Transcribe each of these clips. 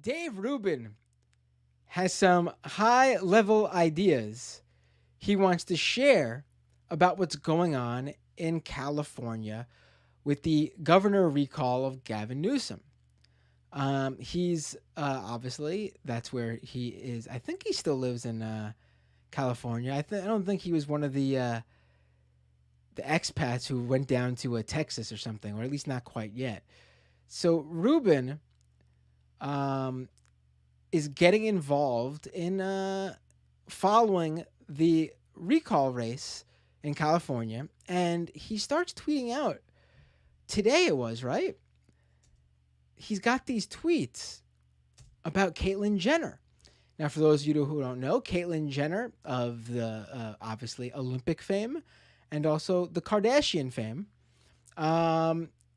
Dave Rubin has some high level ideas he wants to share about what's going on in California with the governor recall of Gavin Newsom. He's obviously that's where he is. I think he still lives in California. I don't think he was one of the expats who went down to Texas or something, or at least not quite yet. So Rubin um, is getting involved in following the recall race in California, and he starts tweeting out today. It was right. He's got these tweets about Caitlyn Jenner. Now, for those of you who don't know, Caitlyn Jenner of the obviously Olympic fame and also the Kardashian fame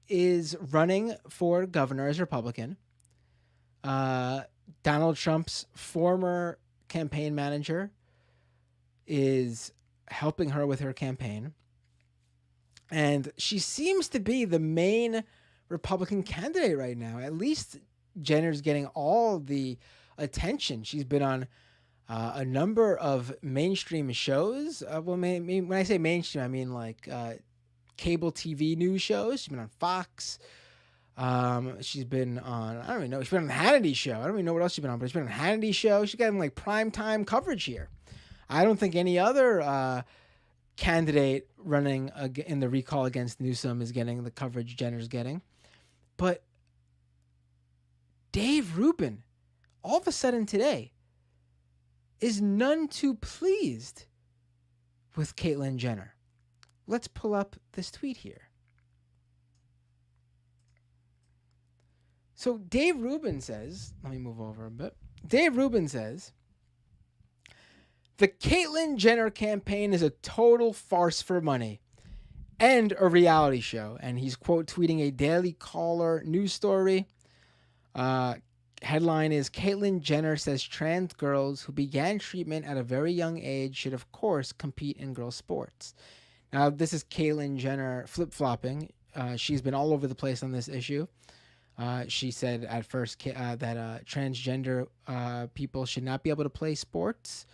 is running for governor as Republican. Donald Trump's former campaign manager is helping her with her campaign. And she seems to be the main Republican candidate right now. At least Jenner's getting all the attention. She's been on a number of mainstream shows. When I say mainstream, I mean like cable TV news shows. She's been on Fox. She's been on, I don't even know, she's been on the Hannity show. I don't even know what else she's been on, but she's been on Hannity show. She's getting like prime time coverage here. I don't think any other candidate running in the recall against Newsom is getting the coverage Jenner's getting. But Dave Rubin, all of a sudden today, is none too pleased with Caitlyn Jenner. Let's pull up this tweet here. So Dave Rubin says, let me move over a bit. Dave Rubin says, the Caitlyn Jenner campaign is a total farce for money and a reality show. And he's quote tweeting a Daily Caller news story. Headline is, Caitlyn Jenner says trans girls who began treatment at a very young age should, of course, compete in girls' sports. Now, this is Caitlyn Jenner flip-flopping. She's been all over the place on this issue. She said at first that transgender people should not be able to play sports.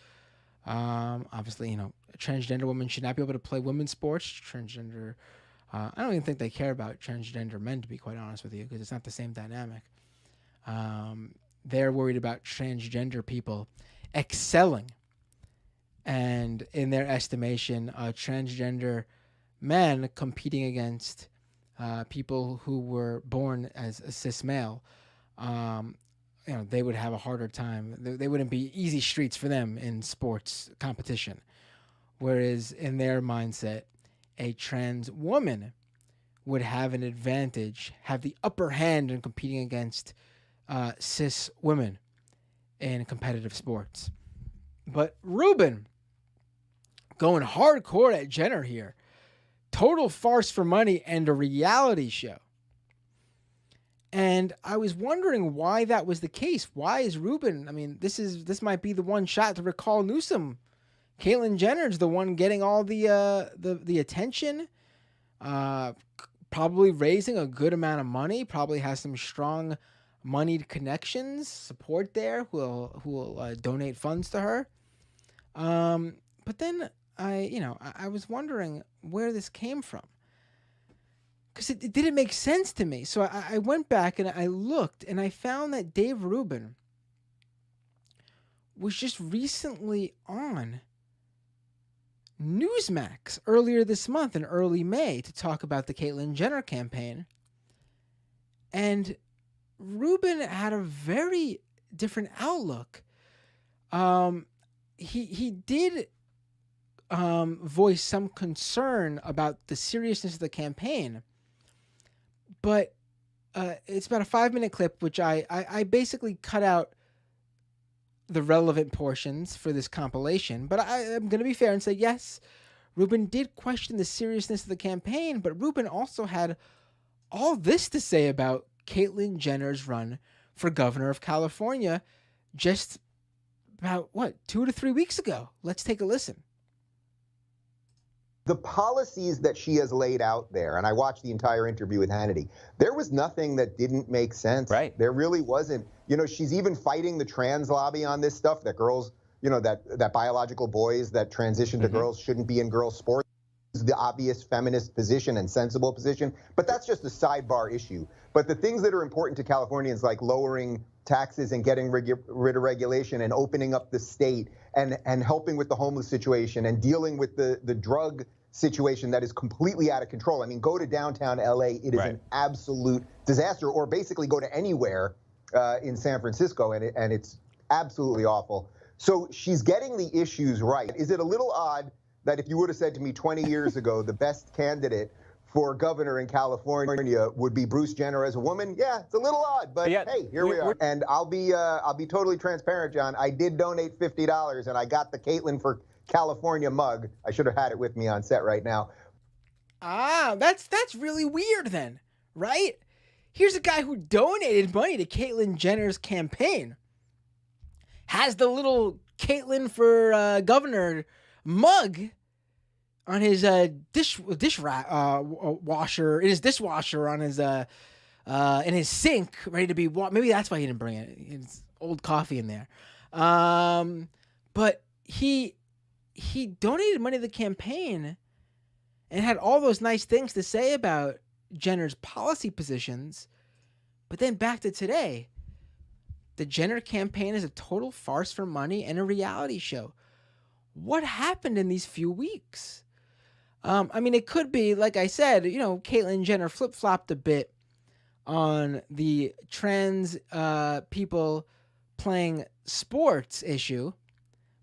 Obviously, a transgender woman should not be able to play women's sports. Transgender, I don't even think they care about transgender men, to be quite honest with you, because it's not the same dynamic. They're worried about transgender people excelling. And in their estimation, transgender men competing against people who were born as a cis male, they would have a harder time. They wouldn't be easy streets for them in sports competition. Whereas in their mindset, a trans woman would have an advantage, have the upper hand in competing against cis women in competitive sports. But Rubin going hardcore at Jenner here. Total farce for money and a reality show. And I was wondering why that was the case. Why is Rubin? I mean, this might be the one shot to recall Newsom. Caitlyn Jenner's the one getting all the attention. Probably raising a good amount of money. Probably has some strong moneyed connections, support there who will donate funds to her. But then I was wondering where this came from, because it didn't make sense to me. So I went back and I looked, and I found that Dave Rubin was just recently on Newsmax earlier this month in early May to talk about the Caitlyn Jenner campaign. And Rubin had a very different outlook. He did voice some concern about the seriousness of the campaign, but it's about a 5-minute clip, which I basically cut out the relevant portions for this compilation. But I'm going to be fair and say, yes, Rubin did question the seriousness of the campaign, but Rubin also had all this to say about Caitlyn Jenner's run for governor of California just about, 2 to 3 weeks ago. Let's take a listen. The policies that she has laid out there, and I watched the entire interview with Hannity, there was nothing that didn't make sense. Right. There really wasn't. She's even fighting the trans lobby on this stuff, that girls, that biological boys that transition to girls shouldn't be in girls' sports. The obvious feminist position and sensible position, but that's just a sidebar issue. But the things that are important to Californians, like lowering taxes and getting rid of regulation and opening up the state and helping with the homeless situation and dealing with the drug situation that is completely out of control. I mean, go to downtown LA, it is an absolute disaster, or basically go to anywhere in San Francisco, and it's absolutely awful. So she's getting the issues right. Is it a little odd that if you would have said to me 20 years ago the best candidate for governor in California would be Bruce Jenner as a woman? Yeah, it's a little odd, but hey, here we are. And I'll be totally transparent, John. I did donate $50, and I got the Caitlyn for California mug. I should have had it with me on set right now. That's really weird then, right? Here's a guy who donated money to Caitlyn Jenner's campaign, has the little Caitlyn for governor mug on his washer, in his dishwasher, on his in his sink, ready to be maybe that's why he didn't bring it. It's old coffee in there. But he donated money to the campaign and had all those nice things to say about Jenner's policy positions. But then back to today, the Jenner campaign is a total farce for money and a reality show. What happened in these few weeks? I mean, it could be, like I said, Caitlyn Jenner flip-flopped a bit on the trans people playing sports issue.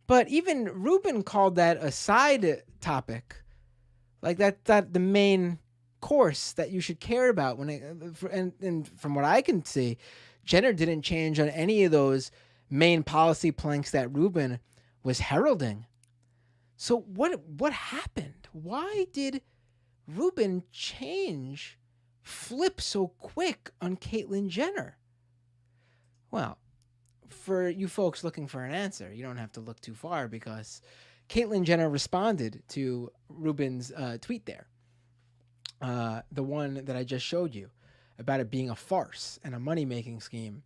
But even Rubin called that a side topic. Like that the main course that you should care about. And from what I can see, Jenner didn't change on any of those main policy planks that Rubin was heralding. So what happened? Why did Rubin flip so quick on Caitlyn Jenner? Well, for you folks looking for an answer, you don't have to look too far, because Caitlyn Jenner responded to Rubin's tweet there, the one that I just showed you, about it being a farce and a money-making scheme.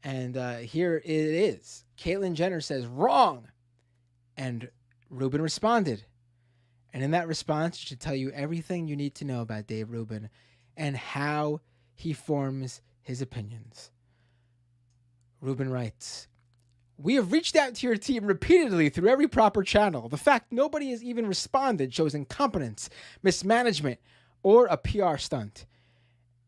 And here it is. Caitlyn Jenner says, "Wrong." And Rubin responded. And in that response, it should tell you everything you need to know about Dave Rubin and how he forms his opinions. Rubin writes, "We have reached out to your team repeatedly through every proper channel. The fact nobody has even responded shows incompetence, mismanagement, or a PR stunt.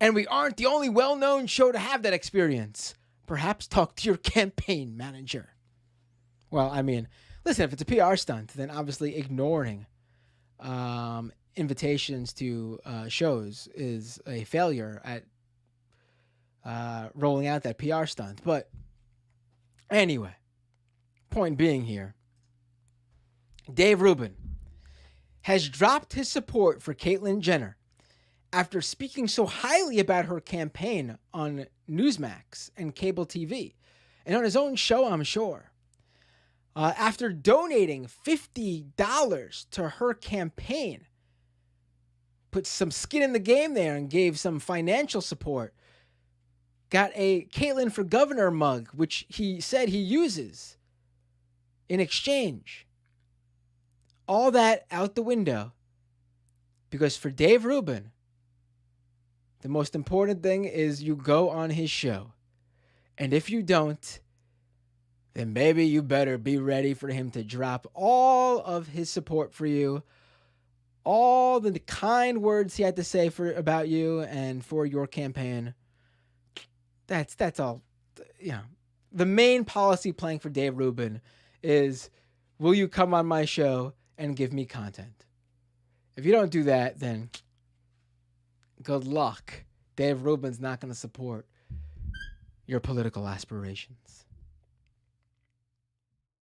And we aren't the only well-known show to have that experience. Perhaps talk to your campaign manager." Well, I mean, listen, if it's a PR stunt, then obviously ignoring invitations to shows is a failure at rolling out that PR stunt. But anyway, point being here, Dave Rubin has dropped his support for Caitlyn Jenner after speaking so highly about her campaign on Newsmax and cable TV, and on his own show, I'm sure. After donating $50 to her campaign, put some skin in the game there and gave some financial support, got a Caitlyn for Governor mug, which he said he uses in exchange. All that out the window, because for Dave Rubin, the most important thing is you go on his show. And if you don't, then maybe you better be ready for him to drop all of his support for you, all the kind words he had to say about you and for your campaign. That's all. The main policy plank for Dave Rubin is, will you come on my show and give me content? If you don't do that, then good luck. Dave Rubin's not going to support your political aspirations.